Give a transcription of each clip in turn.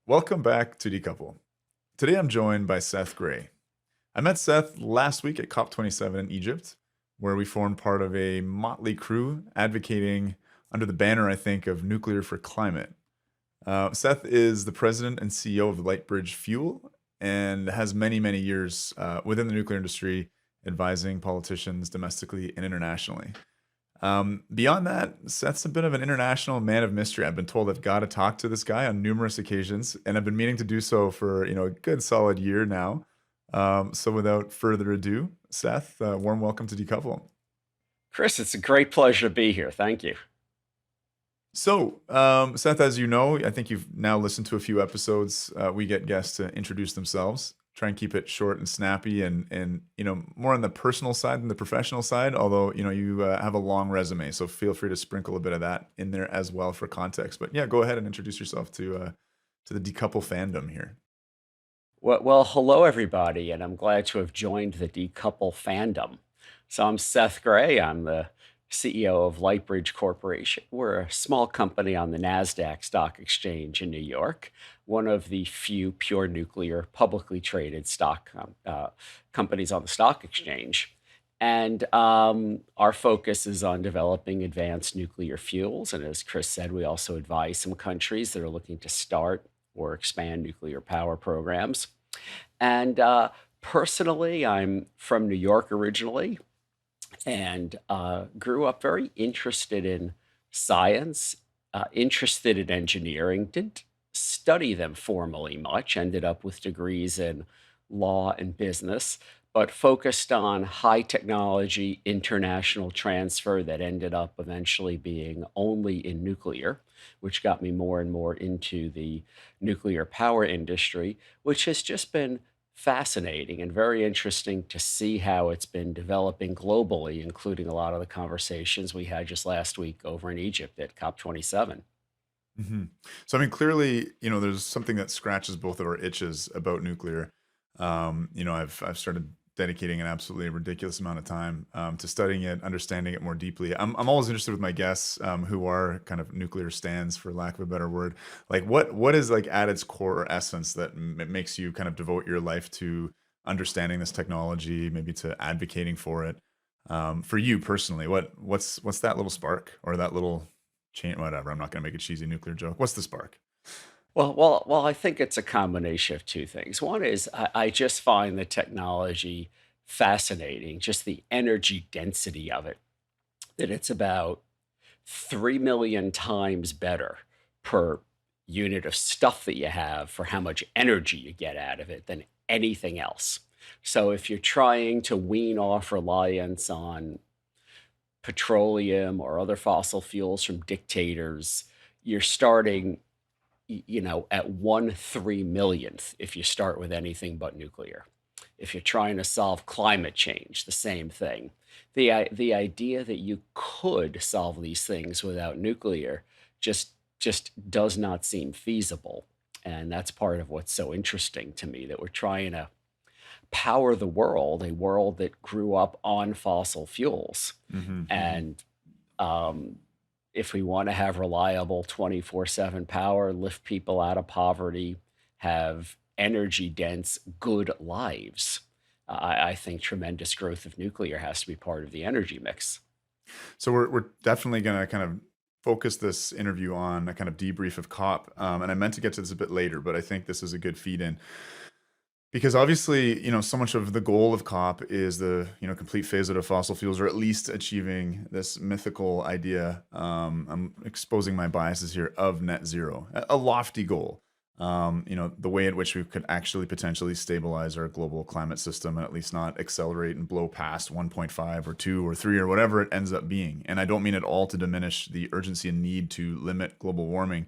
Welcome back to Decouple. Today I'm joined by Seth Grae. I met Seth last week at COP27 in Egypt, where we formed part of a motley crew advocating under the banner, I think, of Nuclear for Climate. Seth is the president and CEO of Lightbridge Fuel and has many, many years within the nuclear industry advising politicians domestically and internationally. Beyond that, Seth's a bit of an international man of mystery. I've been told I've got to talk to this guy on numerous occasions, and I've been meaning to do so for a good solid year now. So without further ado, Seth, warm welcome to Decouple. Chris, it's a great pleasure to be here. Thank you. So, Seth, as you know, I think you've now listened to a few episodes. We get guests to introduce themselves. Try and keep it short and snappy, and more on the personal side than the professional side. Although you have a long resume, so feel free to sprinkle a bit of that in there as well for context. But yeah, go ahead and introduce yourself to the Decouple fandom here. Well, hello, everybody, and I'm glad to have joined the Decouple fandom. So I'm Seth Grae. I'm the CEO of Lightbridge Corporation. We're a small company on the NASDAQ stock exchange in New York, one of the few pure nuclear publicly traded stock companies on the stock exchange. And our focus is on developing advanced nuclear fuels. And as Chris said, we also advise some countries that are looking to start or expand nuclear power programs. And personally, I'm from New York originally and grew up very interested in science, interested in engineering, didn't study them formally much, ended up with degrees in law and business, but focused on high technology international transfer that ended up eventually being only in nuclear, which got me more and more into the nuclear power industry, which has just been fascinating and very interesting to see how it's been developing globally, including a lot of the conversations we had just last week over in Egypt at COP27. hmm So I mean, clearly, there's something that scratches both of our itches about nuclear. I've started dedicating an absolutely ridiculous amount of time to studying it, understanding it more deeply. I'm always interested with my guests who are kind of nuclear stands, for lack of a better word. Like, what is like at its core or essence that makes you kind of devote your life to understanding this technology, maybe to advocating for it? For you personally, what's that little spark or that little chain? Whatever. I'm not going to make a cheesy nuclear joke. What's the spark? Well, I think it's a combination of two things. One is I just find the technology fascinating, just the energy density of it, that it's about 3 million times better per unit of stuff that you have for how much energy you get out of it than anything else. So if you're trying to wean off reliance on petroleum or other fossil fuels from dictators, you're starting, at 1/3 millionth if you start with anything but nuclear. If you're trying to solve climate change, the same thing. The idea that you could solve these things without nuclear just just does not seem feasible. And that's part of what's so interesting to me, that we're trying to power the world, a world that grew up on fossil fuels. Hmm And um, if we want to have reliable 24/7 power, lift people out of poverty, have energy dense, good lives, I think tremendous growth of nuclear has to be part of the energy mix. So we're definitely going to kind of focus this interview on a kind of debrief of COP, and I meant to get to this a bit later, but I think this is a good feed in because obviously, so much of the goal of COP is the complete phase out of fossil fuels, or at least achieving this mythical idea. I'm exposing my biases here of net zero, a lofty goal. The way in which we could actually potentially stabilize our global climate system and at least not accelerate and blow past 1.5 or 2 or 3 or whatever it ends up being. And I don't mean at all to diminish the urgency and need to limit global warming.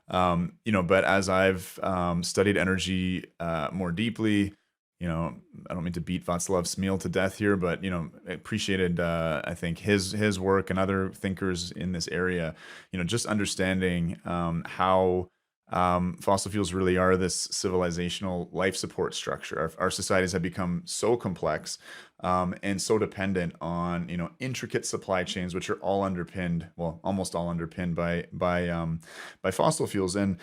But as I've studied energy more deeply, I don't mean to beat Václav Smil to death here, but appreciated I think his work and other thinkers in this area. Just understanding how fossil fuels really are this civilizational life support structure. Our societies have become so complex and so dependent on intricate supply chains, which are all underpinned, well, almost all underpinned by fossil fuels. And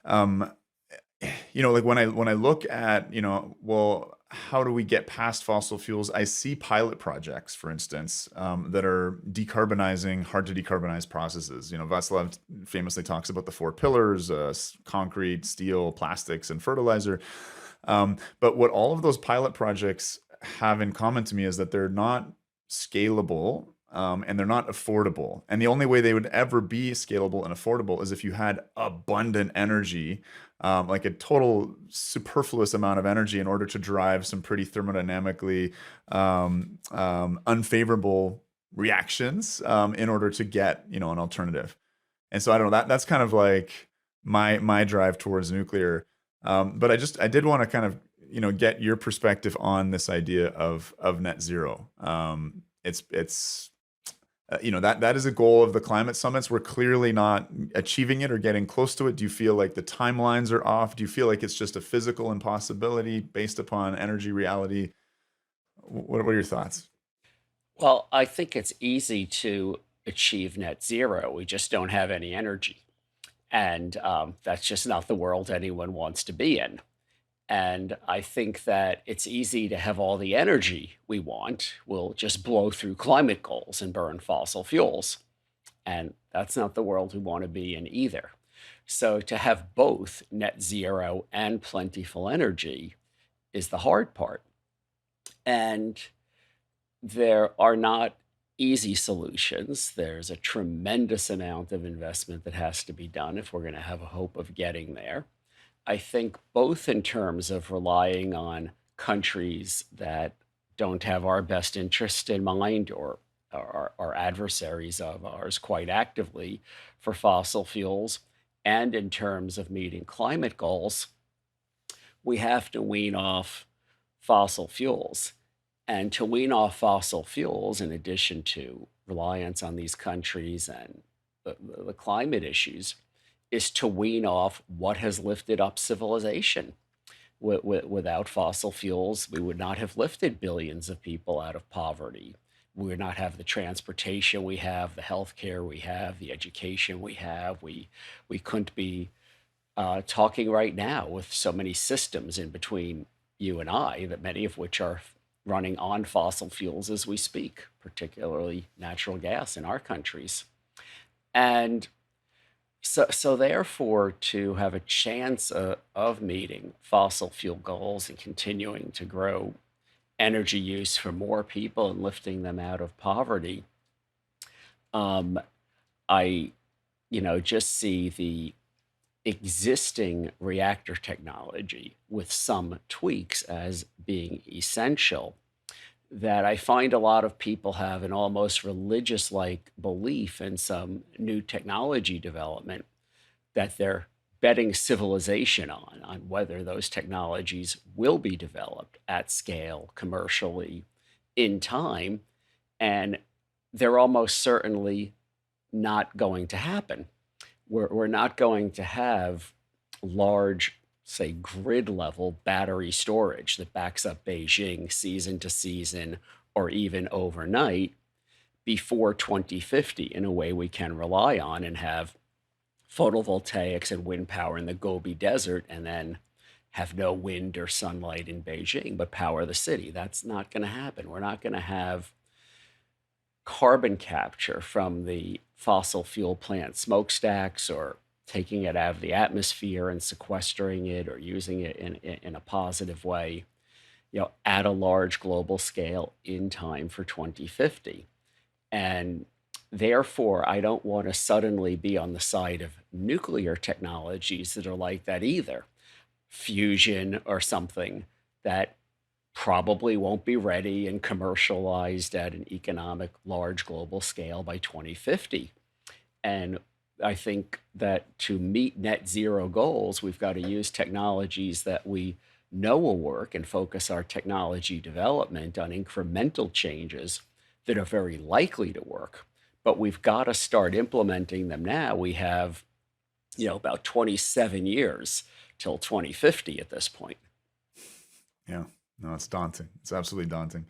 um, like when I look at, well, how do we get past fossil fuels? I see pilot projects, for instance, that are decarbonizing hard to decarbonize processes. Václav famously talks about the four pillars: concrete, steel, plastics, and fertilizer. But what all of those pilot projects have in common to me is that they're not scalable, and they're not affordable. And the only way they would ever be scalable and affordable is if you had abundant energy, like a total superfluous amount of energy in order to drive some pretty thermodynamically unfavorable reactions, in order to get an alternative. And so I don't know, that's kind of like my drive towards nuclear. But I did want to kind of get your perspective on this idea of net zero. It's that is a goal of the climate summits. We're clearly not achieving it or getting close to it. Do you feel like the timelines are off? Do you feel like it's just a physical impossibility based upon energy reality? What are your thoughts? Well, I think it's easy to achieve net zero. We just don't have any energy. And that's just not the world anyone wants to be in. And I think that it's easy to have all the energy we want. We'll just blow through climate goals and burn fossil fuels. And that's not the world we want to be in either. So to have both net zero and plentiful energy is the hard part. And there are not easy solutions. There's a tremendous amount of investment that has to be done if we're going to have a hope of getting there. I think both in terms of relying on countries that don't have our best interest in mind or are adversaries of ours quite actively for fossil fuels, and in terms of meeting climate goals, we have to wean off fossil fuels. And to wean off fossil fuels, in addition to reliance on these countries and the climate issues, is to wean off what has lifted up civilization. Without fossil fuels, we would not have lifted billions of people out of poverty. We would not have the transportation we have, the healthcare we have, the education we have. We couldn't be talking right now with so many systems in between you and I, that many of which are running on fossil fuels as we speak, particularly natural gas in our countries. And so therefore, to have a chance of meeting fossil fuel goals and continuing to grow energy use for more people and lifting them out of poverty, um, I, just see the existing reactor technology with some tweaks as being essential. That I find a lot of people have an almost religious like belief in some new technology development that they're betting civilization on whether those technologies will be developed at scale commercially in time. And they're almost certainly not going to happen. We're not going to have large, say, grid level battery storage that backs up Beijing season to season or even overnight before 2050 in a way we can rely on and have photovoltaics and wind power in the Gobi Desert and then have no wind or sunlight in Beijing, but power the city. That's not going to happen. We're not going to have carbon capture from the fossil fuel plant smokestacks or taking it out of the atmosphere and sequestering it or using it in a positive way, at a large global scale in time for 2050. And therefore, I don't want to suddenly be on the side of nuclear technologies that are like that either. Fusion or something that probably won't be ready and commercialized at an economic large global scale by 2050. And I think that to meet net zero goals, we've got to use technologies that we know will work and focus our technology development on incremental changes that are very likely to work. But we've got to start implementing them now. We have, about 27 years till 2050 at this point. Yeah, no, it's daunting. It's absolutely daunting.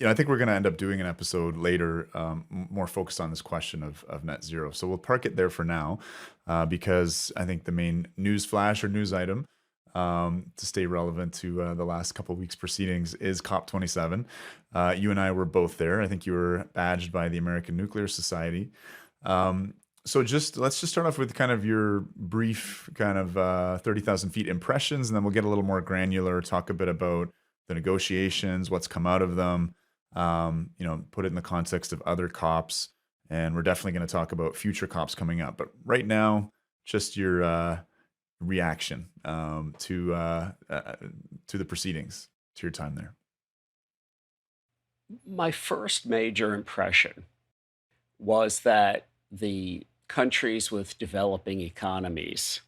I think we're going to end up doing an episode later, more focused on this question of net zero. So we'll park it there for now, because I think the main news flash or news item, to stay relevant to the last couple of weeks proceedings, is COP27. You and I were both there. I think you were badged by the American Nuclear Society. So let's just start off with kind of your brief kind of 30,000 feet impressions, and then we'll get a little more granular, talk a bit about the negotiations, what's come out of them, put it in the context of other COPs, and we're definitely going to talk about future COPs coming up. But right now, just your reaction to the proceedings, to your time there. My first major impression was that the countries with developing economies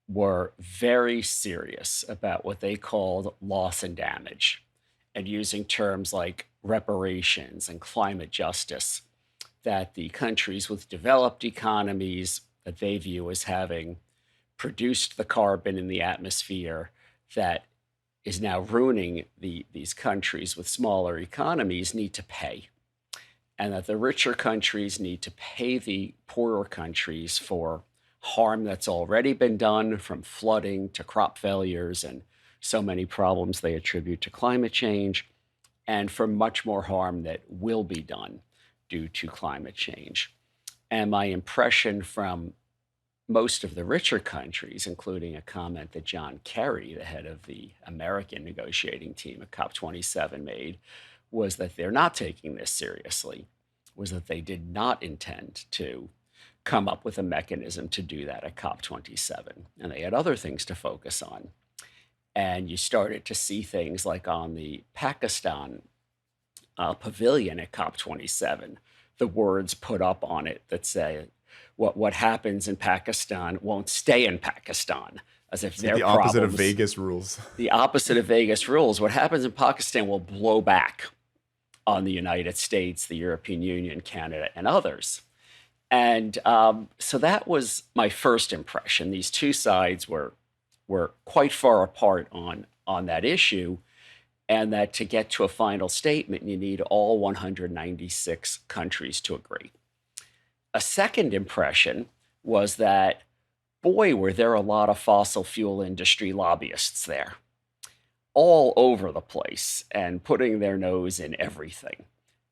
were very serious about what they called loss and damage, and using terms like reparations and climate justice, that the countries with developed economies that they view as having produced the carbon in the atmosphere that is now ruining these countries with smaller economies need to pay, and that the richer countries need to pay the poorer countries for harm that's already been done, from flooding to crop failures and so many problems they attribute to climate change, and for much more harm that will be done due to climate change. And my impression from most of the richer countries, including a comment that John Kerry, the head of the American negotiating team at COP27, made, was that they're not taking this seriously, was that they did not intend to come up with a mechanism to do that at COP27. And they had other things to focus on. And you started to see things like on the Pakistan pavilion at COP27, the words put up on it that say, what happens in Pakistan won't stay in Pakistan, as if It's like their the opposite of problems, Vegas rules. the opposite of Vegas rules, what happens in Pakistan will blow back on the United States, the European Union, Canada, and others. And so that was my first impression. These two sides were quite far apart on that issue, and that to get to a final statement, you need all 196 countries to agree. A second impression was that, boy, were there a lot of fossil fuel industry lobbyists there, all over the place and putting their nose in everything.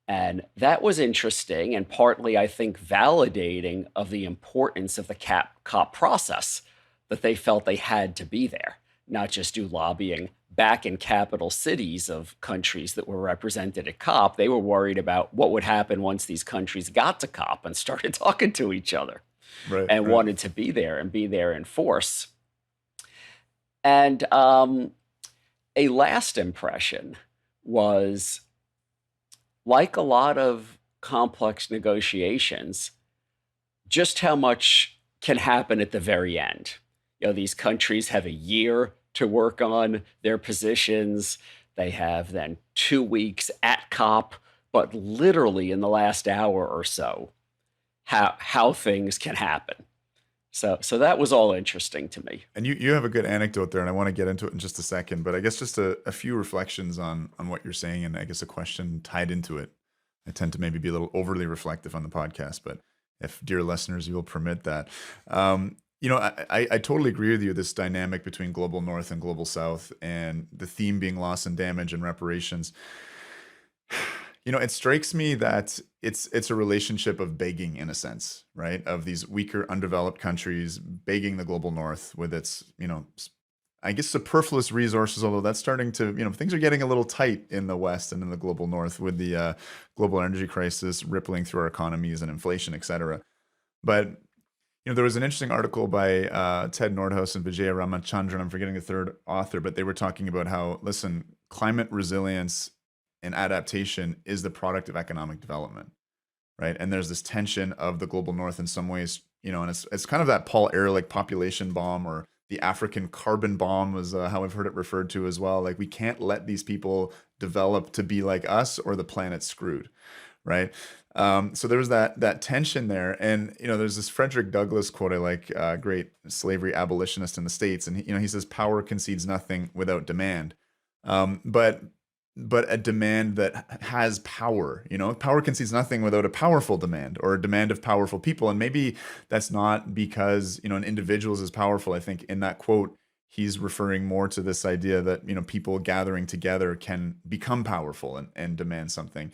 And that was interesting, and partly, I think, validating of the importance of the COP process, that they felt they had to be there, not just do lobbying back in capital cities of countries that were represented at COP. They were worried about what would happen once these countries got to COP and started talking to each other, Right, and right. wanted to be there and be there in force. And a last impression was, like a lot of complex negotiations, just how much can happen at the very end. These countries have a year to work on their positions. They have then 2 weeks at COP, but literally in the last hour or so, how things can happen. So that was all interesting to me. And you have a good anecdote there, and I want to get into it in just a second. But I guess just a few reflections on what you're saying, and I guess a question tied into it. I tend to maybe be a little overly reflective on the podcast, but if dear listeners, you will permit that. I totally agree with you. This dynamic between global North and global South, and the theme being loss and damage and reparations. It strikes me that it's a relationship of begging, in a sense, right? Of these weaker, undeveloped countries begging the global North with its, I guess, superfluous resources. Although that's starting to, things are getting a little tight in the West and in the global North with the global energy crisis rippling through our economies and inflation, et cetera. But there was an interesting article by Ted Nordhaus and Vijaya Ramachandran. I'm forgetting the third author, but they were talking about how, listen, climate resilience and adaptation is the product of economic development, right? And there's this tension of the global North in some ways, and it's kind of that Paul Ehrlich population bomb, or the African carbon bomb was how I've heard it referred to as well. Like, we can't let these people develop to be like us, or the planet's screwed, right? So there was that tension there, and there's this Frederick Douglass quote I like, great slavery abolitionist in the States, and he says, "Power concedes nothing without demand." But but a demand that has power. Power concedes nothing without a powerful demand or a demand of powerful people. And maybe that's not because, an individual is powerful. I think in that quote, he's referring more to this idea that, people gathering together can become powerful and demand something.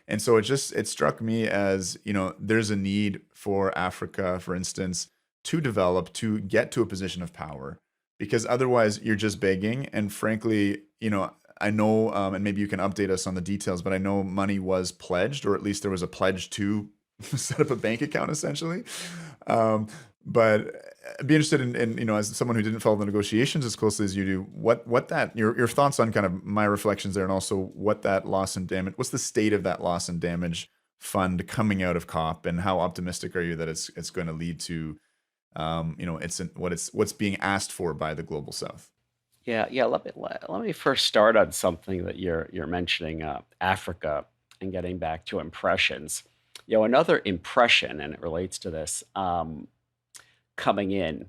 And so it struck me as, there's a need for Africa, for instance, to develop, to get to a position of power, because otherwise you're just begging. And frankly, I know, and maybe you can update us on the details, but I know money was pledged, or at least there was a pledge to set up a bank account, essentially. Um, but I'd be interested in, as someone who didn't follow the negotiations as closely as you do, what that your thoughts on kind of my reflections there, and also what that loss and damage, what's the state of that loss and damage fund coming out of COP, and how optimistic are you that it's going to lead to, what's being asked for by the global South? Yeah, yeah. Let me first start on something that you're mentioning, Africa, and getting back to impressions. Another impression, and it relates to this, coming in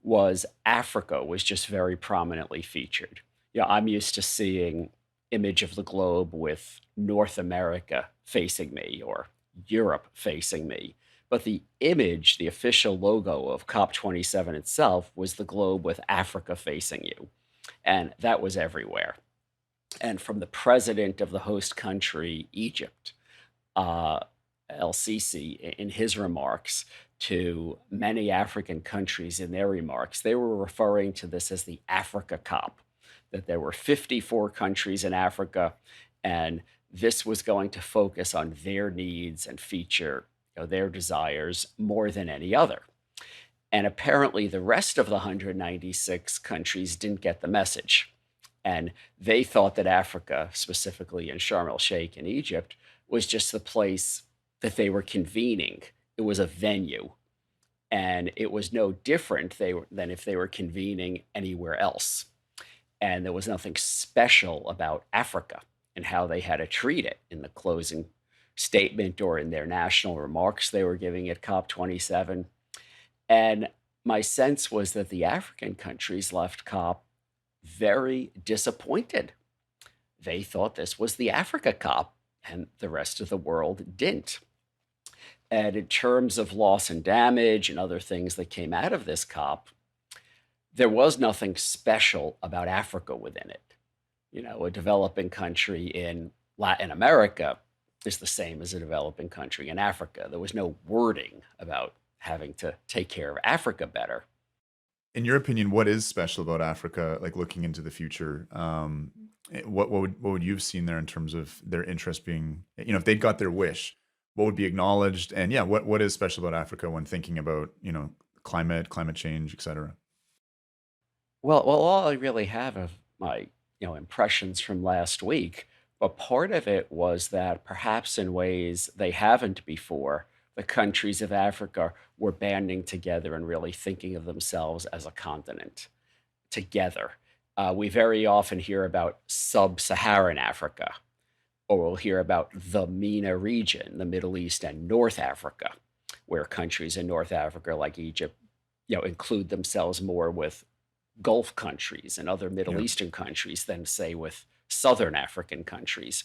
was Africa was just very prominently featured. I'm used to seeing image of the globe with North America facing me or Europe facing me. But the image, the official logo of COP27 itself was the globe with Africa facing you. And that was everywhere. And from the president of the host country, Egypt, uh, El Sisi, in his remarks, to many African countries in their remarks, they were referring to this as the Africa COP, that there were 54 countries in Africa, and this was going to focus on their needs and feature their desires more than any other. And apparently, the rest of the 196 countries didn't get the message. And they thought that Africa, specifically in Sharm el Sheikh in Egypt, was just the place that they were convening. It was a venue. And it was no different than if they were convening anywhere else. And there was nothing special about Africa and how they had to treat it in the closing statement or in their national remarks they were giving at COP27. And my sense was that the African countries left COP very disappointed. They thought this was the Africa COP, and the rest of the world didn't. And in terms of loss and damage and other things that came out of this COP, there was nothing special about Africa within it. A developing country in Latin America is the same as a developing country in Africa. There was no wording about having to take care of Africa better. In your opinion, what is special about Africa, like looking into the future? What would you have seen there in terms of their interest being, if they'd got their wish, what would be acknowledged? And yeah, what is special about Africa when thinking about, climate change, et cetera? Well, all I really have of my, impressions from last week, but part of it was that perhaps in ways they haven't before, the countries of Africa were banding together and really thinking of themselves as a continent together. We very often hear about sub-Saharan Africa, or we'll hear about the MENA region, the Middle East and North Africa, where countries in North Africa like Egypt, include themselves more with Gulf countries and other Middle Yeah. Eastern countries than, say, with Southern African countries.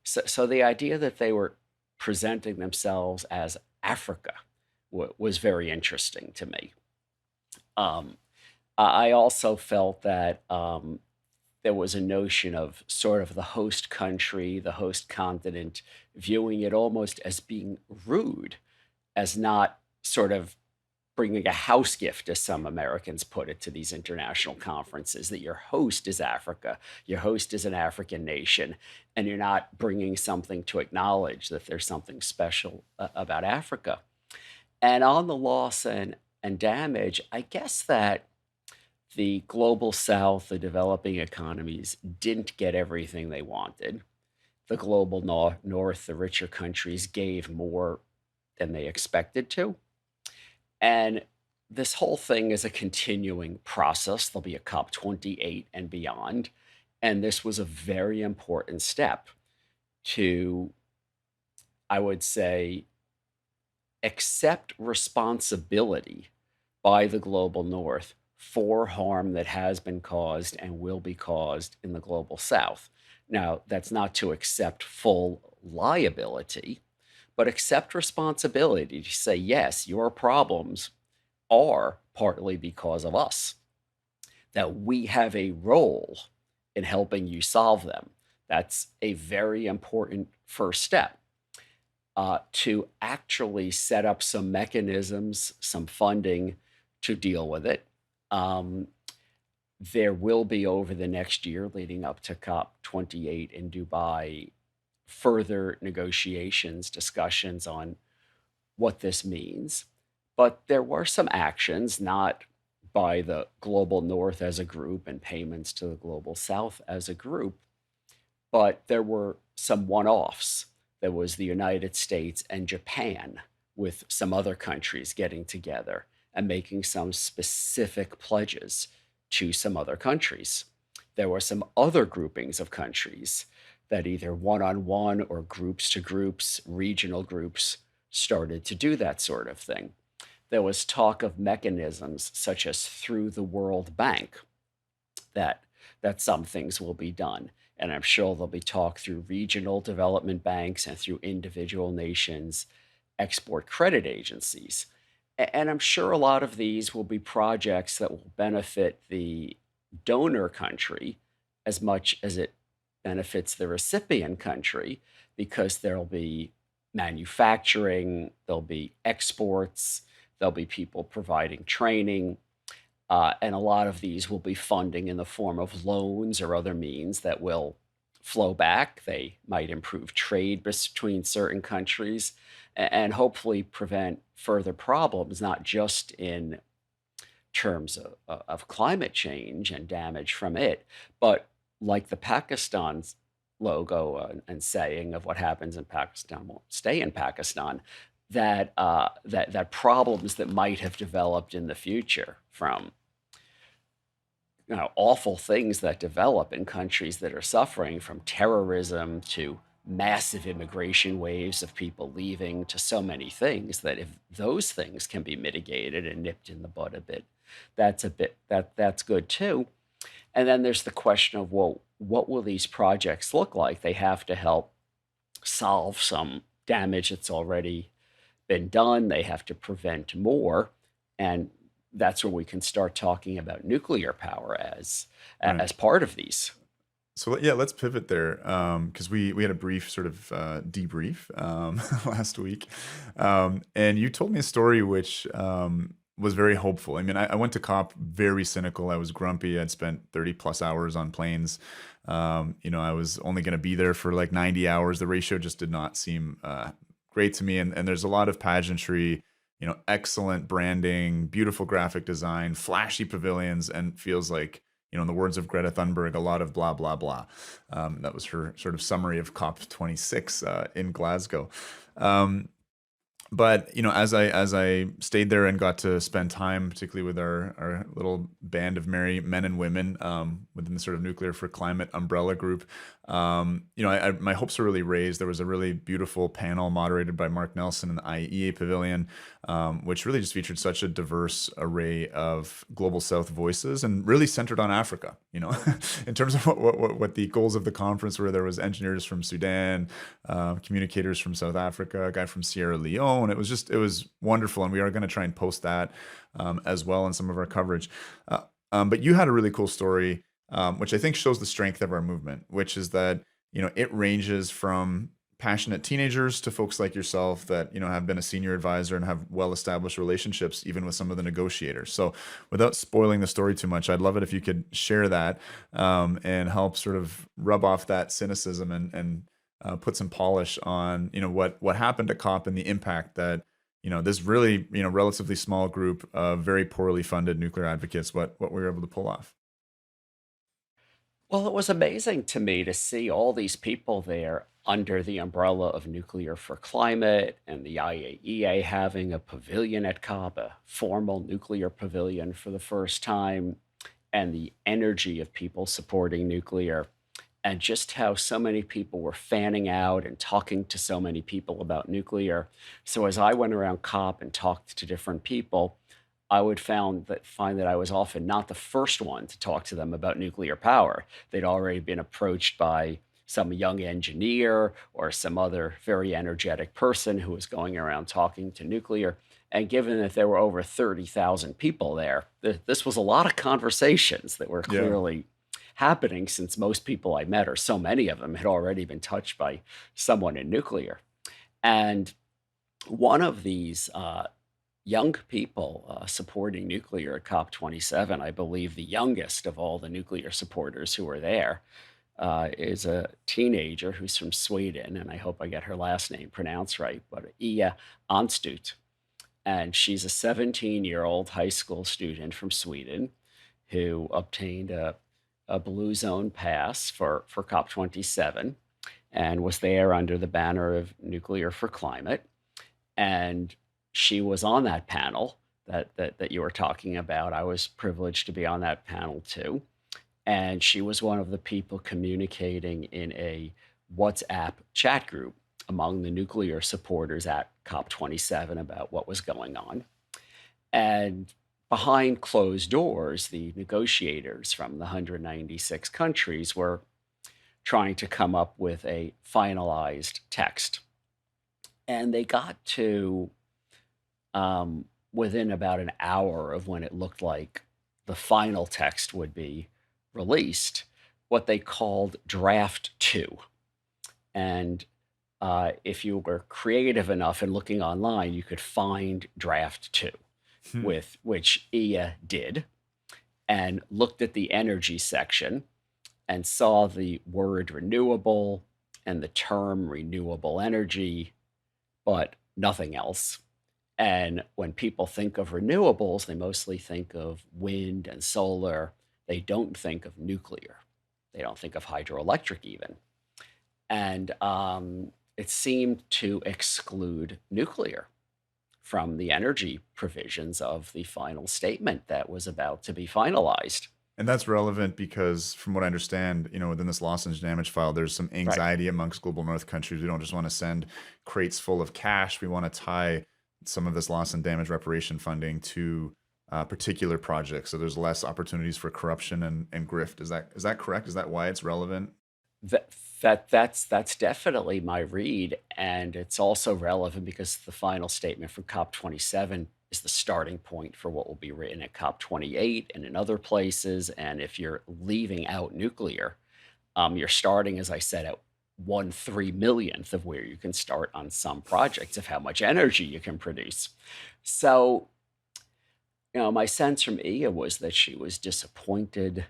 So the idea that they were presenting themselves as Africa was very interesting to me. Um, I also felt that there was a notion of sort of the host country, the host continent, viewing it almost as being rude, as not sort of bringing a house gift, as some Americans put it, to these international conferences, that your host is Africa, your host is an African nation, and you're not bringing something to acknowledge that there's something special about Africa. And on the loss and damage, I guess that the global south, the developing economies, didn't get everything they wanted. The global north, the richer countries, gave more than they expected to. And this whole thing is a continuing process. There'll be a COP28 and beyond. And this was a very important step to, I would say, accept responsibility by the global north for harm that has been caused and will be caused in the global south. Now, that's not to accept full liability, but accept responsibility to say, yes, your problems are partly because of us, that we have a role in helping you solve them. That's a very important first step to actually set up some mechanisms, some funding to deal with it. Um, there will be over the next year leading up to COP28 in Dubai further negotiations, discussions on what this means. But there were some actions, not by the global north as a group and payments to the global south as a group, but there were some one offs. There was the United States and Japan, with some other countries getting together and making some specific pledges to some other countries. There were some other groupings of countries that either one on one or groups to groups, regional groups, started to do that sort of thing. There was talk of mechanisms such as through the World Bank that some things will be done. And I'm sure there'll be talk through regional development banks and through individual nations, export credit agencies. And I'm sure a lot of these will be projects that will benefit the donor country as much as it benefits the recipient country, because there'll be manufacturing, there'll be exports, there'll be people providing training, and a lot of these will be funding in the form of loans or other means that will flow back. They might improve trade between certain countries and hopefully prevent further problems, not just in terms of climate change and damage from it, but like the Pakistan's logo and saying of what happens in Pakistan won't stay in Pakistan, that problems that might have developed in the future from awful things that develop in countries that are suffering, from terrorism to massive immigration waves of people leaving to so many things, that if those things can be mitigated and nipped in the bud a bit, that's good too. And then there's the question of, well, what will these projects look like? They have to help solve some damage that's already been done. They have to prevent more. And that's where we can start talking about nuclear power Right. as part of these. So yeah, let's pivot there, because we had a brief sort of debrief last week, and you told me a story which was very hopeful. I mean, I went to COP very cynical. I was grumpy. I'd spent 30 plus hours on planes. I was only going to be there for like 90 hours. The ratio just did not seem great to me. And there's a lot of pageantry, excellent branding, beautiful graphic design, flashy pavilions, and feels like, in the words of Greta Thunberg, a lot of blah, blah, blah. That was her sort of summary of COP26 in Glasgow. Um, but as I stayed there and got to spend time, particularly with our little band of merry men and women within the sort of Nuclear for Climate umbrella group, my hopes were really raised. There was a really beautiful panel moderated by Mark Nelson in the IEA Pavilion, which really just featured such a diverse array of global South voices and really centered on Africa. In terms of what the goals of the conference were, there was engineers from Sudan, communicators from South Africa, a guy from Sierra Leone. It was wonderful, and we are going to try and post that as well in some of our coverage. But you had a really cool story, which I think shows the strength of our movement, which is that it ranges from passionate teenagers to folks like yourself that have been a senior advisor and have well-established relationships even with some of the negotiators. So without spoiling the story too much, I'd love it if you could share that and help sort of rub off that cynicism and put some polish on what happened at COP and the impact that this really relatively small group of very poorly funded nuclear advocates, what we were able to pull off. Well, it was amazing to me to see all these people there under the umbrella of Nuclear for Climate and the IAEA having a pavilion at COP, a formal nuclear pavilion for the first time, and the energy of people supporting nuclear, and just how so many people were fanning out and talking to so many people about nuclear. So as I went around COP and talked to different people, I would find that I was often not the first one to talk to them about nuclear power. They'd already been approached by some young engineer or some other very energetic person who was going around talking to nuclear. And given that there were over 30,000 people there, this was a lot of conversations that were Yeah. clearly happening since most people I met, or so many of them, had already been touched by someone in nuclear. And one of these young people supporting nuclear at COP27, I believe the youngest of all the nuclear supporters who were there, is a teenager who's from Sweden, and I hope I get her last name pronounced right, but Ia Anstut. And she's a 17-year-old high school student from Sweden who obtained a Blue Zone pass for COP27 and was there under the banner of Nuclear for Climate. And she was on that panel that you were talking about. I was privileged to be on that panel too. And she was one of the people communicating in a WhatsApp chat group among the nuclear supporters at COP27 about what was going on. And behind closed doors, the negotiators from the 196 countries were trying to come up with a finalized text. And they got to within about an hour of when it looked like the final text would be released, what they called draft two. And if you were creative enough and looking online, you could find draft two, Hmm. with which Ia did, and looked at the energy section and saw the word renewable and the term renewable energy, but nothing else. And when people think of renewables, they mostly think of wind and solar. They don't think of nuclear. They don't think of hydroelectric even. And it seemed to exclude nuclear from the energy provisions of the final statement that was about to be finalized. And that's relevant because, from what I understand, within this loss and damage file, there's some Right. anxiety amongst global north countries. We don't just want to send crates full of cash. We want to tie some of this loss and damage reparation funding to particular projects. So there's less opportunities for corruption and grift. Is that correct? Is that why it's relevant? That that's definitely my read, and it's also relevant because the final statement from COP27 is the starting point for what will be written at COP28 and in other places. And if you're leaving out nuclear, you're starting, as I said, at 1/3 millionth of where you can start on some projects of how much energy you can produce. So, my sense from Ia was that she was disappointed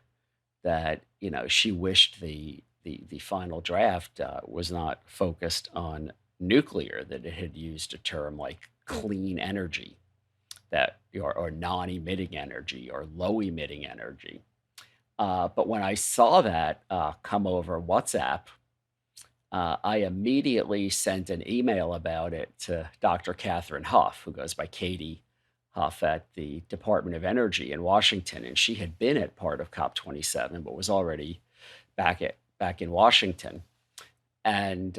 that she wished the final draft was not focused on nuclear, that it had used a term like clean energy, or non-emitting energy or low emitting energy. But when I saw that come over WhatsApp, I immediately sent an email about it to Dr. Catherine Huff, who goes by Katie Huff at the Department of Energy in Washington, and she had been at part of COP27, but was already back in Washington. And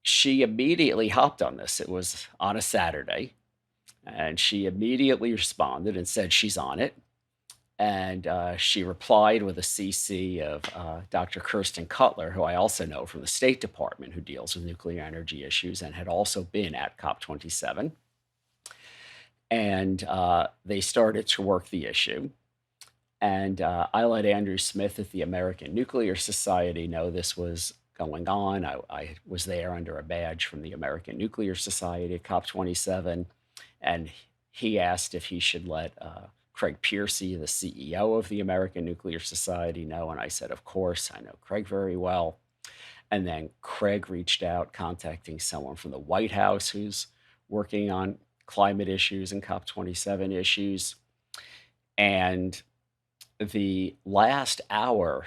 she immediately hopped on this. It was on a Saturday, and she immediately responded and said she's on it. And she replied with a CC of Dr. Kirsten Cutler, who I also know from the State Department, who deals with nuclear energy issues and had also been at COP27. And they started to work the issue. And I let Andrew Smith at the American Nuclear Society know this was going on. I was there under a badge from the American Nuclear Society at COP27. And he asked if he should let Craig Piercy, the CEO of the American Nuclear Society, know. And I said, of course, I know Craig very well. And then Craig reached out, contacting someone from the White House who's working on climate issues and COP27 issues. And the last hour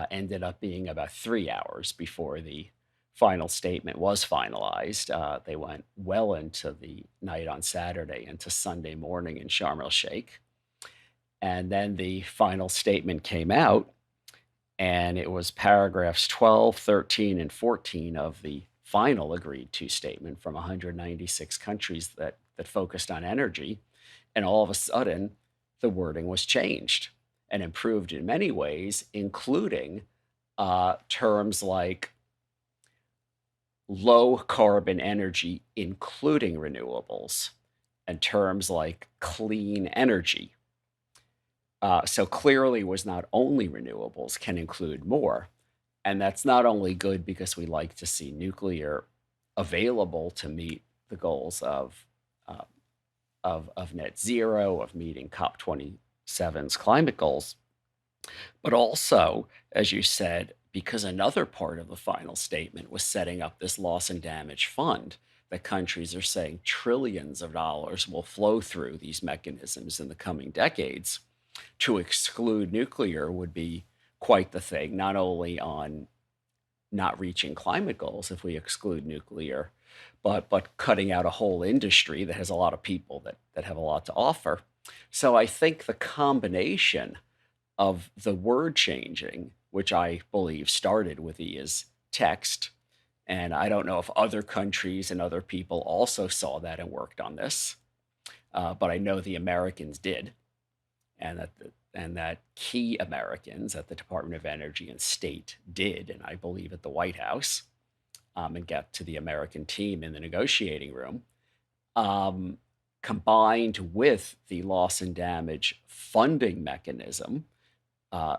ended up being about 3 hours before the final statement was finalized. They went well into the night on Saturday into Sunday morning in Sharm el Sheikh. And then the final statement came out, and it was paragraphs 12, 13, and 14 of the final agreed to statement from 196 countries that focused on energy. And all of a sudden, the wording was changed and improved in many ways, including terms like low carbon energy, including renewables, and terms like clean energy. So clearly was not only renewables, can include more. And that's not only good because we like to see nuclear available to meet the goals uh, of net zero, of meeting COP27's climate goals, but also, as you said, because another part of the final statement was setting up this loss and damage fund that countries are saying trillions of dollars will flow through these mechanisms in the coming decades. To exclude nuclear would be quite the thing, not only on not reaching climate goals if we exclude nuclear, but cutting out a whole industry that has a lot of people that have a lot to offer. So I think the combination of the word changing, which I believe started with E as text, and I don't know if other countries and other people also saw that and worked on this, but I know the Americans did, and that key Americans at the Department of Energy and State did, and I believe at the White House, and get to the American team in the negotiating room, um, combined with the loss and damage funding mechanism,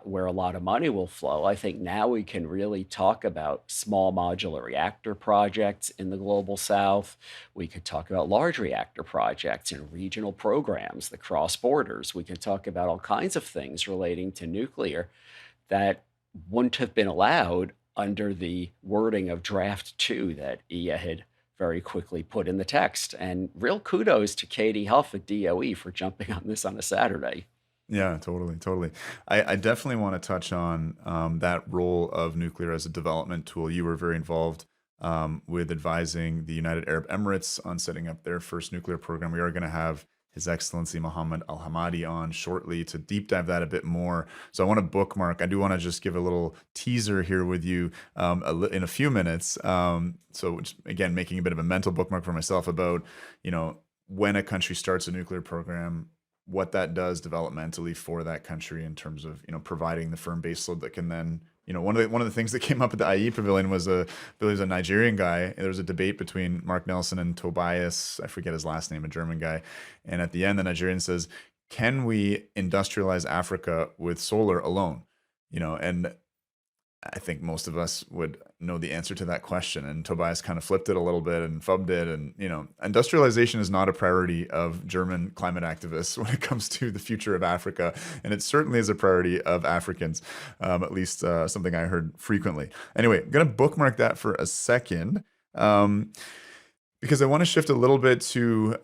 where a lot of money will flow. I think now we can really talk about small modular reactor projects in the global south. We could talk about large reactor projects and regional programs that cross borders. We can talk about all kinds of things relating to nuclear that wouldn't have been allowed under the wording of draft two that IA had very quickly put in the text. And real kudos to Katie Huff at DOE for jumping on this on a Saturday. Yeah, totally, totally. I definitely want to touch on that role of nuclear as a development tool. You were very involved with advising the United Arab Emirates on setting up their first nuclear program. We are going to have His Excellency Mohammed Al Hamadi on shortly to deep dive that a bit more. So I want to bookmark. I do want to just give a little teaser here with you in a few minutes. So just, again, making a bit of a mental bookmark for myself about, when a country starts a nuclear program, what that does developmentally for that country in terms of providing the firm baseload that can then one of the things that came up at the IE pavilion was a Nigerian guy. There was a debate between Mark Nelson and Tobias, I forget his last name, a German guy, and at the end the Nigerian says, can we industrialize Africa with solar alone? And I think most of us would know the answer to that question. And Tobias kind of flipped it a little bit and fubbed it. And, industrialization is not a priority of German climate activists when it comes to the future of Africa. And it certainly is a priority of Africans, at least something I heard frequently. Anyway, I'm going to bookmark that for a second because I want to shift a little bit to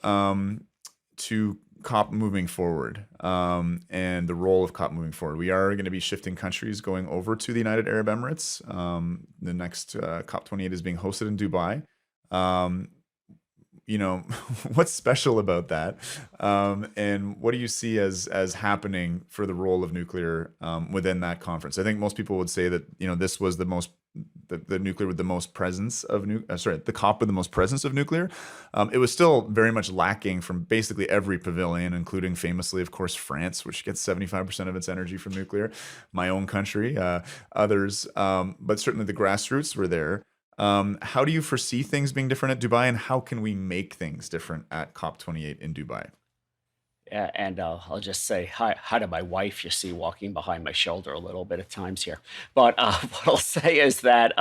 COP moving forward and the role of COP moving forward. We are going to be shifting countries going over to the United Arab Emirates. The next COP28 is being hosted in Dubai. What's special about that? And what do you see as happening for the role of nuclear within that conference? I think most people would say that, this was the nuclear with the most presence of the COP with the most presence of nuclear. It was still very much lacking from basically every pavilion, including famously, of course, France, which gets 75% of its energy from nuclear, my own country, others, but certainly the grassroots were there. How do you foresee things being different at Dubai, and how can we make things different at COP28 in Dubai? Yeah, and I'll just say hi to my wife, you see, walking behind my shoulder a little bit at times here. But what I'll say is that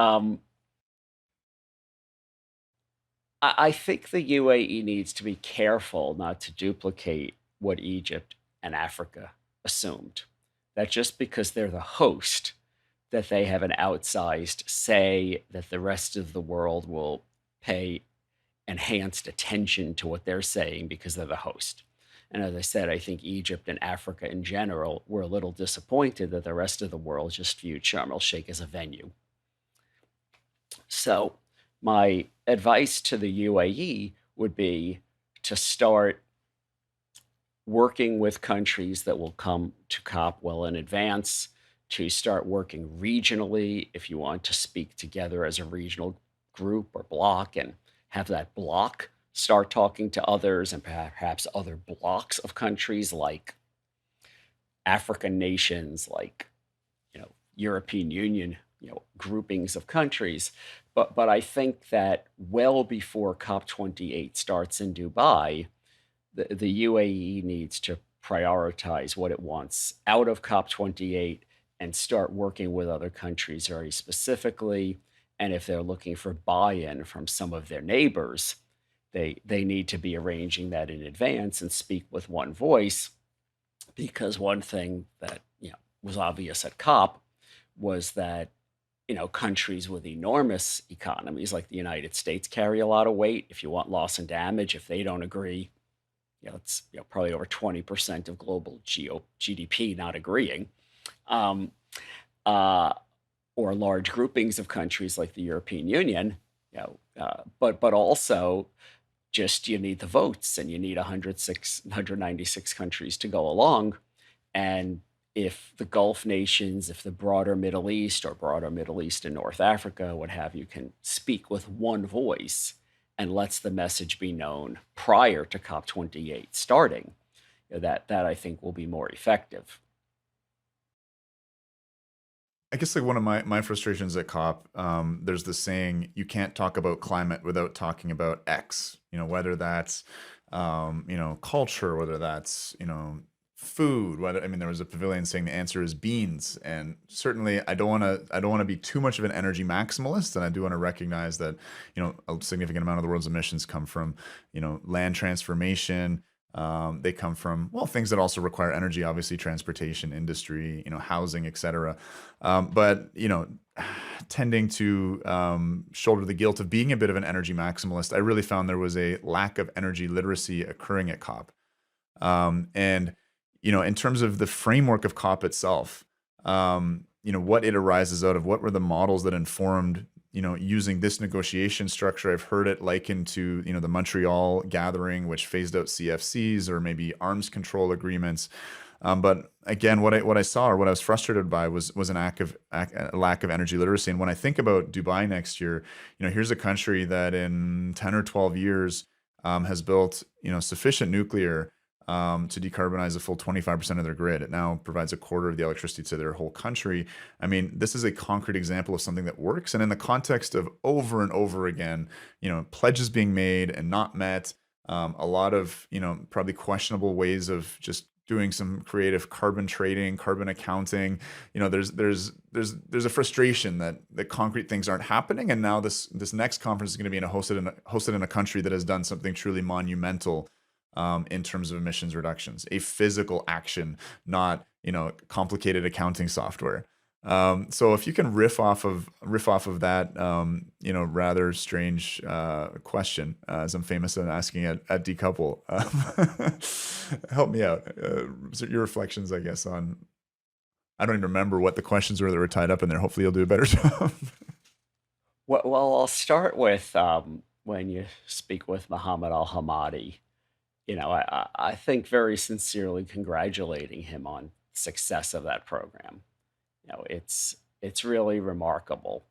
I think the UAE needs to be careful not to duplicate what Egypt and Africa assumed. That just because they're the host, that they have an outsized say, that the rest of the world will pay enhanced attention to what they're saying because they're the host. And as I said, I think Egypt and Africa in general were a little disappointed that the rest of the world just viewed Sharm el Sheikh as a venue. So, my advice to the UAE would be to start working with countries that will come to COP well in advance, to start working regionally if you want to speak together as a regional group or block, and have that block start talking to others and perhaps other blocks of countries like African nations, like European Union groupings of countries. But I think that well before COP28 starts in Dubai, the UAE needs to prioritize what it wants out of COP28 and start working with other countries very specifically. And if they're looking for buy-in from some of their neighbors, they need to be arranging that in advance and speak with one voice, because one thing that was obvious at COP was that countries with enormous economies like the United States carry a lot of weight. If you want loss and damage, if they don't agree, it's probably over 20% of global GDP not agreeing, um, uh, or large groupings of countries like the European Union. But also just you need the votes, and you need 196 countries to go along. And if the Gulf nations, if the broader Middle East or broader Middle East and North Africa, what have you, can speak with one voice and lets the message be known prior to COP28 starting, that I think will be more effective. I guess like one of my frustrations at COP, there's this saying you can't talk about climate without talking about X. Whether that's culture, whether that's food. Whether there was a pavilion saying the answer is beans, and certainly I don't want to be too much of an energy maximalist, and I do want to recognize that a significant amount of the world's emissions come from land transformation. They come from, well, things that also require energy, obviously transportation, industry, housing, etc. But tending to shoulder the guilt of being a bit of an energy maximalist, I really found there was a lack of energy literacy occurring at COP. And in terms of the framework of COP itself, what it arises out of, what were the models that informed using this negotiation structure. I've heard it likened to the Montreal gathering, which phased out CFCs or maybe arms control agreements. But again, what I saw, or what I was frustrated by, was a lack of energy literacy. And when I think about Dubai next year, here's a country that in 10 or 12 years has built sufficient nuclear to decarbonize a full 25% of their grid. It now provides a quarter of the electricity to their whole country. This is a concrete example of something that works. And in the context of over and over again, pledges being made and not met, a lot of, probably questionable ways of just doing some creative carbon trading, carbon accounting. There's a frustration that the concrete things aren't happening. And now this next conference is going to be hosted in a country that has done something truly monumental in terms of emissions reductions, a physical action, not complicated accounting software. So if you can riff off of that, rather strange question, as I'm famous at asking at Decouple, help me out. So your reflections, I guess, on, I don't even remember what the questions were that were tied up in there. Hopefully, you'll do a better job. Well, I'll start with when you speak with Muhammad Al Hamadi. I think very sincerely congratulating him on success of that program. It's really remarkable.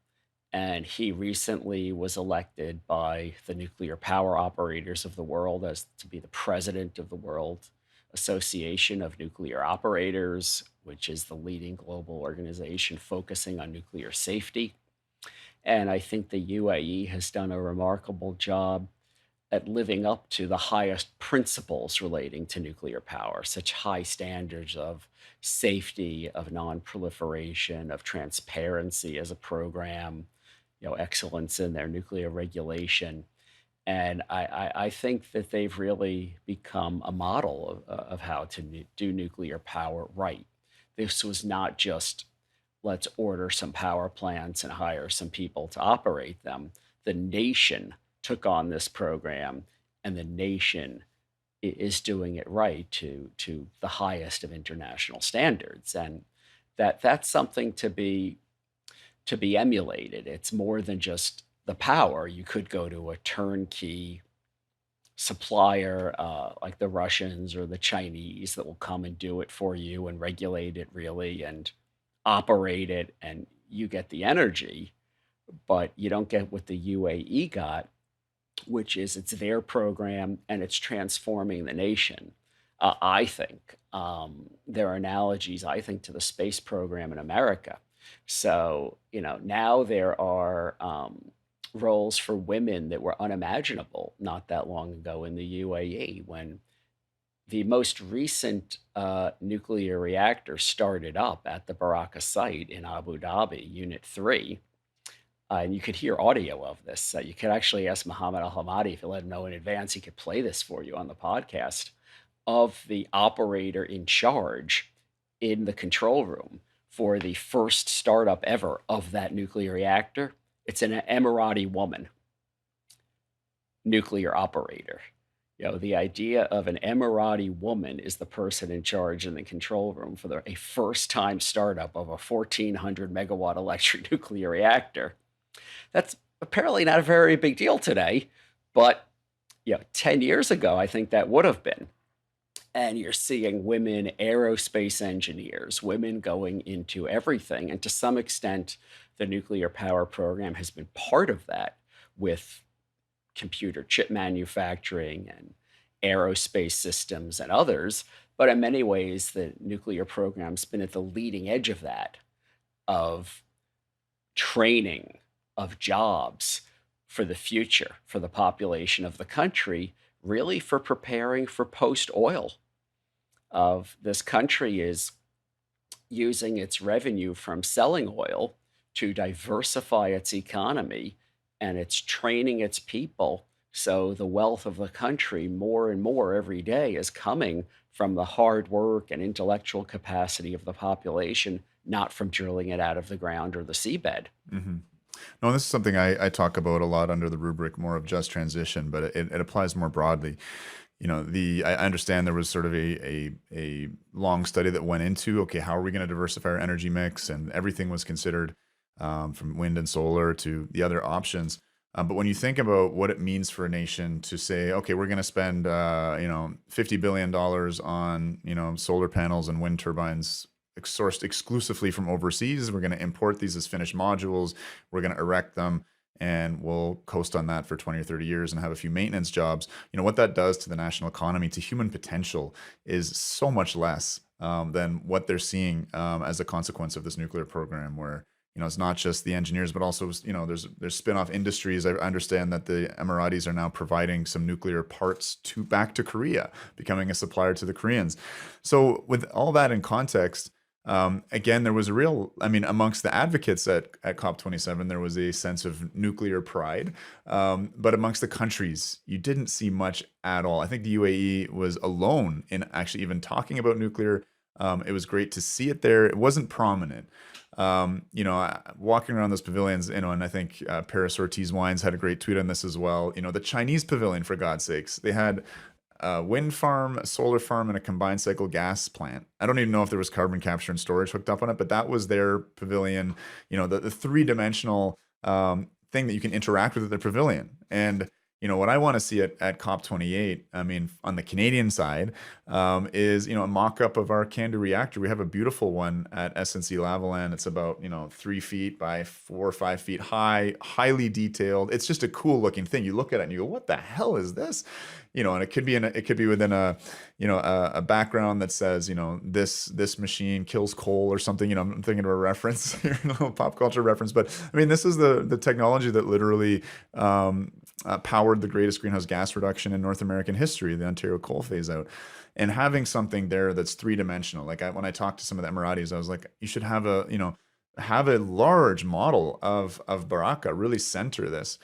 And he recently was elected by the nuclear power operators of the world as to be the president of the World Association of Nuclear Operators, which is the leading global organization focusing on nuclear safety. And I think the UAE has done a remarkable job at living up to the highest principles relating to nuclear power, such high standards of safety, of non-proliferation, of transparency as a program, excellence in their nuclear regulation. And I think that they've really become a model of how to do nuclear power right. This was not just let's order some power plants and hire some people to operate them. The nation took on this program, and the nation is doing it right to the highest of international standards, and that's something to be emulated. It's more than just the power. You could go to a turnkey supplier like the Russians or the Chinese that will come and do it for you and regulate it really and operate it, and you get the energy, but you don't get what the UAE got, which is it's their program and it's transforming the nation. I think there are analogies, I think, to the space program in America. So, now there are roles for women that were unimaginable not that long ago in the UAE when the most recent nuclear reactor started up at the Baraka site in Abu Dhabi, Unit 3. And you could hear audio of this. You could actually ask Muhammad Al Hamadi if you let him know in advance, he could play this for you on the podcast of the operator in charge in the control room for the first startup ever of that nuclear reactor. It's an Emirati woman nuclear operator. The idea of an Emirati woman is the person in charge in the control room for a first time startup of a 1,400 megawatt electric nuclear reactor. That's apparently not a very big deal today, but 10 years ago, I think that would have been. And you're seeing women aerospace engineers, women going into everything. And to some extent, the nuclear power program has been part of that with computer chip manufacturing and aerospace systems and others. But in many ways, the nuclear program's been at the leading edge of that, of training, of jobs for the future, for the population of the country, really for preparing for post oil. Of this country is using its revenue from selling oil to diversify its economy, and it's training its people. So the wealth of the country, more and more every day, is coming from the hard work and intellectual capacity of the population, not from drilling it out of the ground or the seabed. Hmm. No, this is something I talk about a lot under the rubric more of just transition, but it applies more broadly. I understand there was sort of a long study that went into, okay, how are we going to diversify our energy mix, and everything was considered, from wind and solar to the other options. But when you think about what it means for a nation to say, okay, we're going to spend $50 billion on solar panels and wind turbines sourced exclusively from overseas. We're going to import these as finished modules. We're going to erect them, and we'll coast on that for 20 or 30 years and have a few maintenance jobs. What that does to the national economy, to human potential, is so much less than what they're seeing as a consequence of this nuclear program, where it's not just the engineers, but also there's spin-off industries. I understand that the Emiratis are now providing some nuclear parts back to Korea, becoming a supplier to the Koreans. So with all that in context, again, there was amongst the advocates at COP27, there was a sense of nuclear pride. But amongst the countries, you didn't see much at all. I think the UAE was alone in actually even talking about nuclear. It was great to see it there. It wasn't prominent. Walking around those pavilions, and I think Paris Ortiz Wines had a great tweet on this as well. The Chinese pavilion, for God's sakes, they had a wind farm, a solar farm, and a combined cycle gas plant. I don't even know if there was carbon capture and storage hooked up on it, but that was their pavilion. The three-dimensional thing that you can interact with at the pavilion. And what I want to see at COP28, on the Canadian side, is a mock-up of our CANDU reactor. We have a beautiful one at SNC Lavalin. It's about 3 feet by 4 or 5 feet high, highly detailed. It's just a cool looking thing. You look at it and you go, "What the hell is this?" And it could be within a background that says, this machine kills coal or something. I'm thinking of a reference here, a little pop culture reference, but this is the technology that literally powered the greatest greenhouse gas reduction in North American history, the Ontario coal phase out. And having something there that's three-dimensional, like when I talked to some of the Emiratis, I was like, you should have a large model of Baraka, really center this.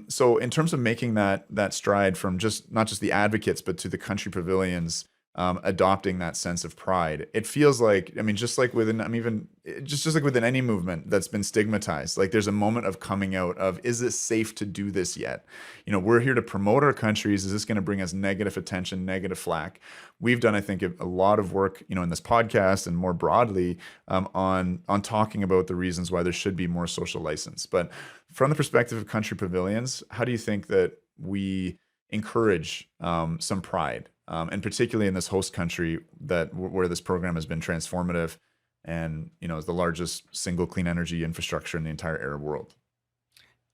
So in terms of making that stride from not just the advocates, but to the country pavilions, adopting that sense of pride, it feels like, just like within, just like within any movement that's been stigmatized, like there's a moment of coming out of, is it safe to do this yet? We're here to promote our countries. Is this going to bring us negative attention, negative flack? We've done, I think, a lot of work, in this podcast and more broadly, on talking about the reasons why there should be more social license. But from the perspective of country pavilions, how do you think that we encourage some pride, and particularly in this host country where this program has been transformative and is the largest single clean energy infrastructure in the entire Arab world?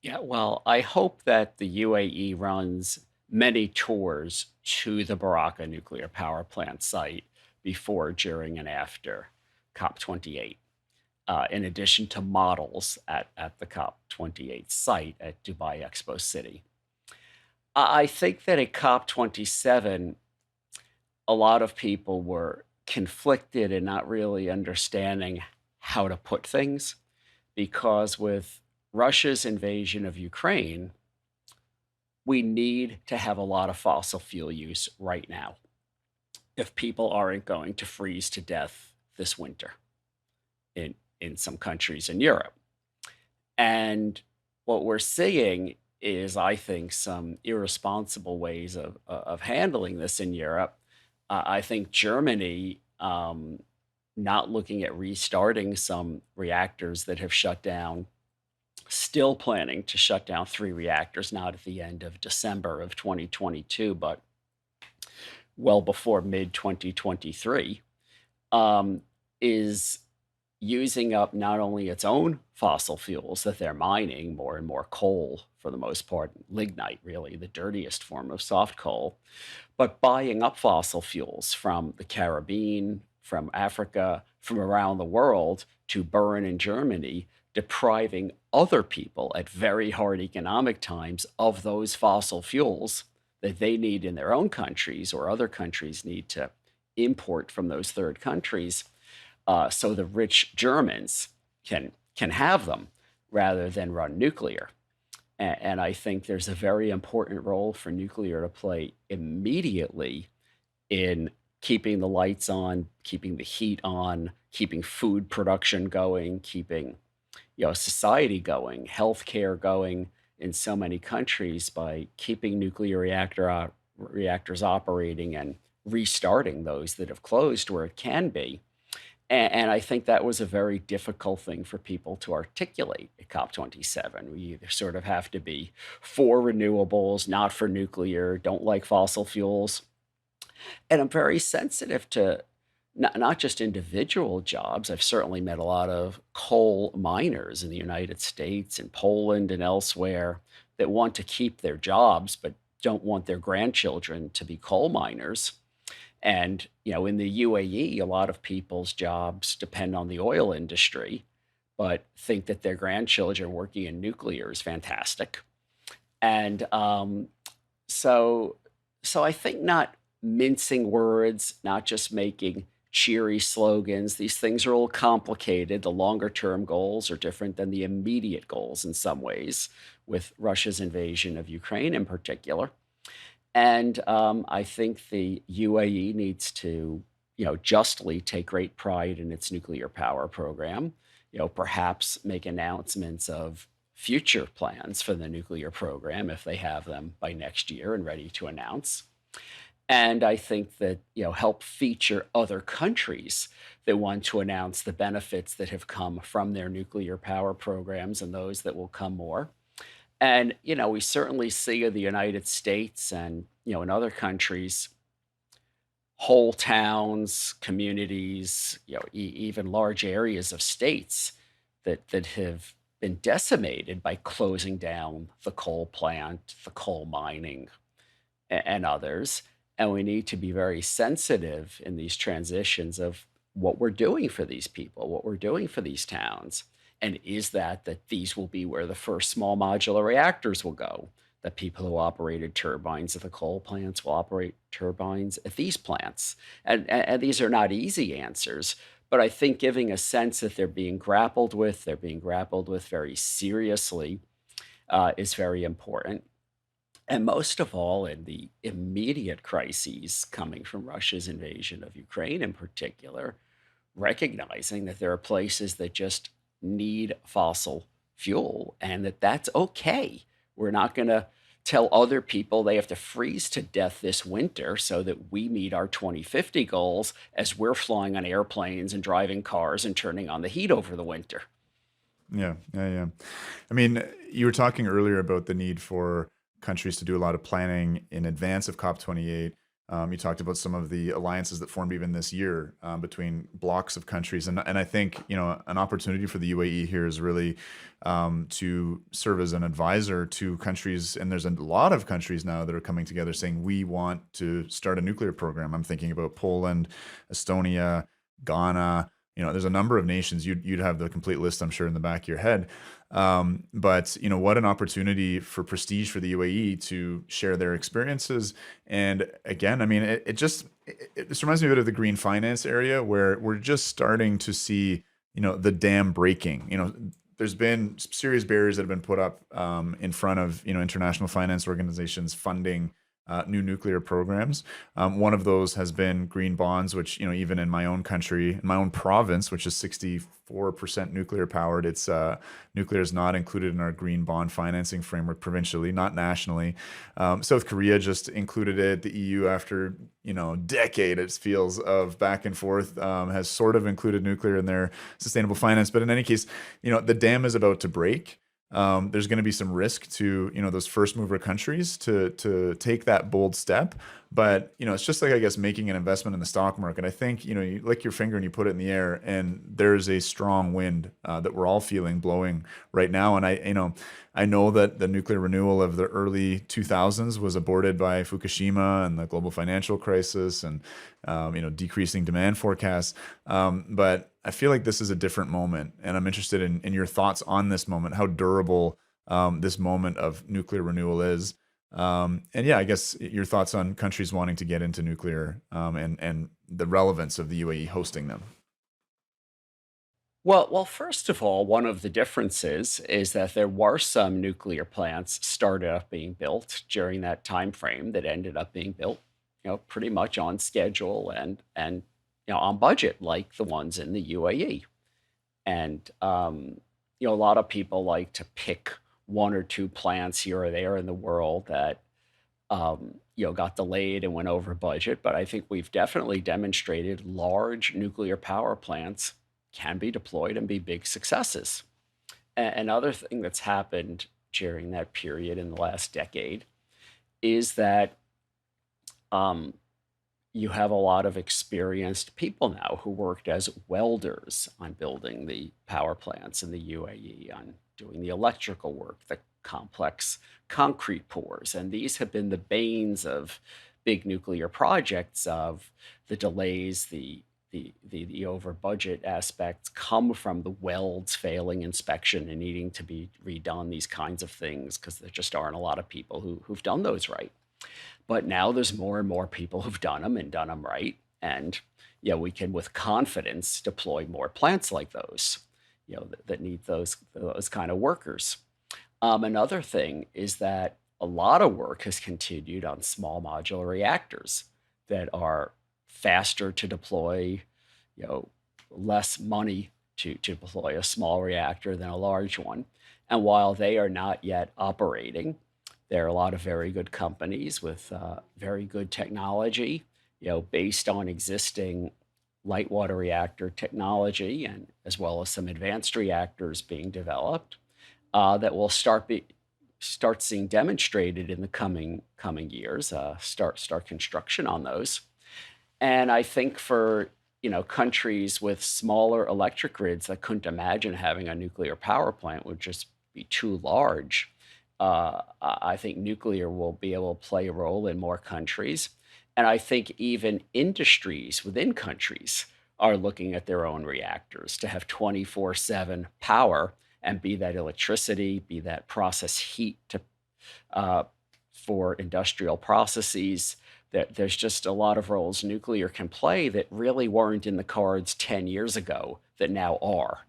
Yeah, well, I hope that the UAE runs many tours to the Baraka nuclear power plant site before, during, and after COP28. in addition to models at the COP28 site at Dubai Expo City. I think that at COP27, a lot of people were conflicted and not really understanding how to put things because with Russia's invasion of Ukraine, we need to have a lot of fossil fuel use right now if people aren't going to freeze to death this winter in some countries in Europe. And what we're seeing is, I think, some irresponsible ways of handling this in Europe. I think Germany not looking at restarting some reactors that have shut down, still planning to shut down three reactors, not at the end of December of 2022, but well before mid 2023, is using up not only its own fossil fuels that they're mining, more and more coal for the most part, lignite, really, the dirtiest form of soft coal, but buying up fossil fuels from the Caribbean, from Africa, from around the world to burn in Germany, depriving other people at very hard economic times of those fossil fuels that they need in their own countries or other countries need to import from those third countries, so the rich Germans can have them rather than run nuclear. And I think there's a very important role for nuclear to play immediately in keeping the lights on, keeping the heat on, keeping food production going, keeping society going, healthcare going in so many countries by keeping reactors operating and restarting those that have closed where it can be. And I think that was a very difficult thing for people to articulate at COP27. We either sort of have to be for renewables, not for nuclear, don't like fossil fuels. And I'm very sensitive to not just individual jobs. I've certainly met a lot of coal miners in the United States and Poland and elsewhere that want to keep their jobs, but don't want their grandchildren to be coal miners. And, in the UAE, a lot of people's jobs depend on the oil industry, but think that their grandchildren working in nuclear is fantastic. And so, so I think not mincing words, not just making cheery slogans. These things are all complicated. The longer term goals are different than the immediate goals in some ways, with Russia's invasion of Ukraine in particular. And I think the UAE needs to, justly take great pride in its nuclear power program. Perhaps make announcements of future plans for the nuclear program if they have them by next year and ready to announce. And I think that, help feature other countries that want to announce the benefits that have come from their nuclear power programs and those that will come more. And, we certainly see in the United States and, in other countries, whole towns, communities, even large areas of states that have been decimated by closing down the coal plant, the coal mining, and others. And we need to be very sensitive in these transitions of what we're doing for these people, what we're doing for these towns. And is that these will be where the first small modular reactors will go? That people who operated turbines at the coal plants will operate turbines at these plants. And these are not easy answers, but I think giving a sense that they're being grappled with very seriously, is very important. And most of all, in the immediate crises coming from Russia's invasion of Ukraine in particular, recognizing that there are places that just need fossil fuel and that's okay. We're not going to tell other people they have to freeze to death this winter so that we meet our 2050 goals as we're flying on airplanes and driving cars and turning on the heat over the winter. Yeah, yeah, yeah. I mean, you were talking earlier about the need for countries to do a lot of planning in advance of COP28. You talked about some of the alliances that formed even this year, between blocks of countries, and I think an opportunity for the UAE here is really to serve as an advisor to countries. And there's a lot of countries now that are coming together saying we want to start a nuclear program. I'm thinking about Poland, Estonia, Ghana. there's a number of nations. You'd have the complete list, I'm sure, in the back of your head. But what an opportunity for prestige for the UAE to share their experiences. And again, I mean, this reminds me a bit of the green finance area where we're just starting to see, the dam breaking. There's been serious barriers that have been put up in front of international finance organizations funding new nuclear programs. One of those has been green bonds, which even in my own country, in my own province, which is 64% nuclear powered, it's nuclear is not included in our green bond financing framework provincially, not nationally. South Korea just included it. The EU, after decade, it feels, of back and forth, has sort of included nuclear in their sustainable finance. But in any case, the dam is about to break. There's going to be some risk to those first mover countries to take that bold step, but it's just like, I guess, making an investment in the stock market. I think you lick your finger and you put it in the air, and there's a strong wind that we're all feeling blowing right now. And I know that the nuclear renewal of the early 2000s was aborted by Fukushima and the global financial crisis, and decreasing demand forecasts. But I feel like this is a different moment, and I'm interested in your thoughts on this moment, how durable this moment of nuclear renewal is. And yeah, I guess your thoughts on countries wanting to get into nuclear, and the relevance of the UAE hosting them. Well, first of all, one of the differences is that there were some nuclear plants started up being built during that time frame that ended up being built, pretty much on schedule and on budget, like the ones in the UAE. And a lot of people like to pick one or two plants here or there in the world that got delayed and went over budget. But I think we've definitely demonstrated large nuclear power plants can be deployed and be big successes. Another thing that's happened during that period in the last decade is that um, you have a lot of experienced people now who worked as welders on building the power plants in the UAE, on doing the electrical work, the complex concrete pours. And these have been the banes of big nuclear projects, of the delays, the over budget aspects come from the welds failing inspection and needing to be redone, these kinds of things, because there just aren't a lot of people who've done those right. But now there's more and more people who've done them and done them right. And yeah, we can with confidence deploy more plants like those, that need those kind of workers. Another thing is that a lot of work has continued on small modular reactors that are faster to deploy, you know, less money to deploy a small reactor than a large one. And while they are not yet operating, there are a lot of very good companies with very good technology, based on existing light water reactor technology, and as well as some advanced reactors being developed that will start seeing demonstrated in the coming years. Start construction on those. And I think for countries with smaller electric grids that couldn't imagine having a nuclear power plant, would just be too large. I think nuclear will be able to play a role in more countries. And I think even industries within countries are looking at their own reactors to have 24/7 power, and be that electricity, be that process heat uh, for industrial processes. There's just a lot of roles nuclear can play that really weren't in the cards 10 years ago that now are.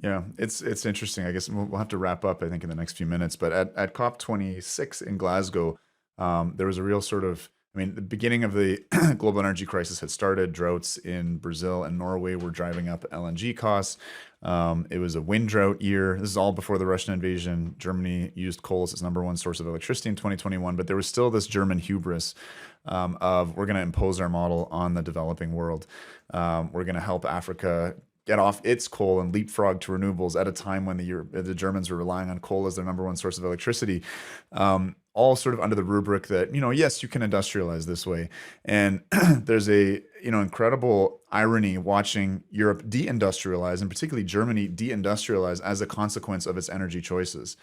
Yeah, it's interesting. I guess we'll have to wrap up, I think, in the next few minutes. But at COP26 in Glasgow, there was a real sort of, I mean, the beginning of the global energy crisis had started. Droughts in Brazil and Norway were driving up LNG costs. It was a wind drought year. This is all before the Russian invasion. Germany used coal as its number one source of electricity in 2021, but there was still this German hubris of, we're going to impose our model on the developing world. We're going to help Africa get off its coal and leapfrog to renewables at a time when the Germans were relying on coal as their number one source of electricity. All sort of under the rubric that, yes, you can industrialize this way. And there's a, incredible irony watching Europe deindustrialize, and particularly Germany deindustrialize as a consequence of its energy choices.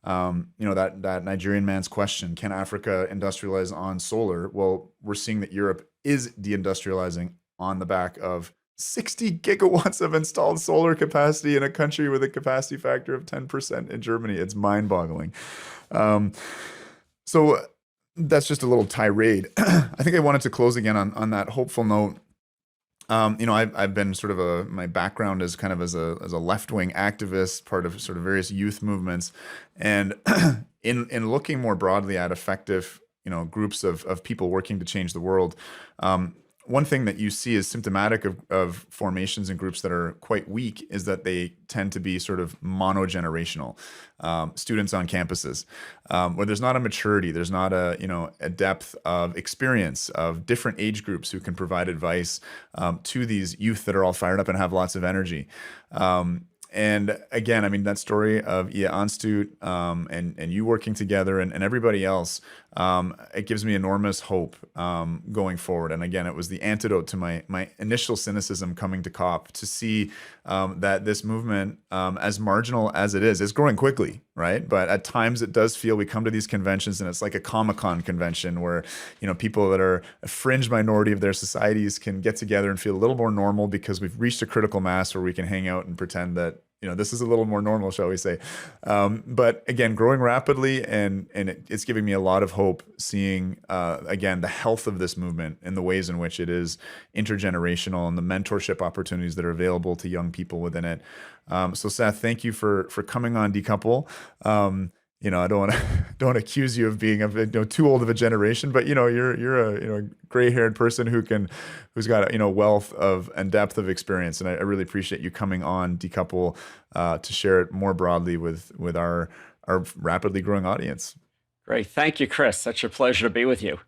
That Nigerian man's question, can Africa industrialize on solar? Well, we're seeing that Europe is deindustrializing on the back of 60 gigawatts of installed solar capacity in a country with a capacity factor of 10% in Germany. It's mind boggling. Um, so that's just a little tirade. I think I wanted to close again on that hopeful note. I've been sort of my background is kind of as a left wing activist, part of sort of various youth movements, and in looking more broadly at effective, groups of people working to change the world. One thing that you see is symptomatic of formations and groups that are quite weak is that they tend to be sort of monogenerational students on campuses, where there's not a maturity, there's not a depth of experience of different age groups who can provide advice to these youth that are all fired up and have lots of energy. And again, I mean, that story of Ia Anstut and you working together and everybody else, it gives me enormous hope going forward. And again, it was the antidote to my initial cynicism coming to COP to see that this movement, as marginal as it is growing quickly, right? But at times it does feel we come to these conventions and it's like a Comic-Con convention where, people that are a fringe minority of their societies can get together and feel a little more normal because we've reached a critical mass where we can hang out and pretend that this is a little more normal, shall we say. But again, growing rapidly, and it's giving me a lot of hope seeing, again, the health of this movement and the ways in which it is intergenerational and the mentorship opportunities that are available to young people within it. So Seth, thank you for coming on Decouple. I don't want to accuse you of being too old of a generation, but you're a gray-haired person who's got wealth of and depth of experience, and I really appreciate you coming on Decouple to share it more broadly with our rapidly growing audience. Great. Thank you, Chris. Such a pleasure to be with you.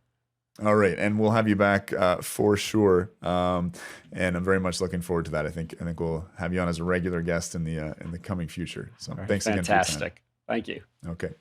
All right, and we'll have you back for sure, and I'm very much looking forward to that. I think we'll have you on as a regular guest in the coming future. So All right, thanks again for your time. fantastic. Thank you. Okay.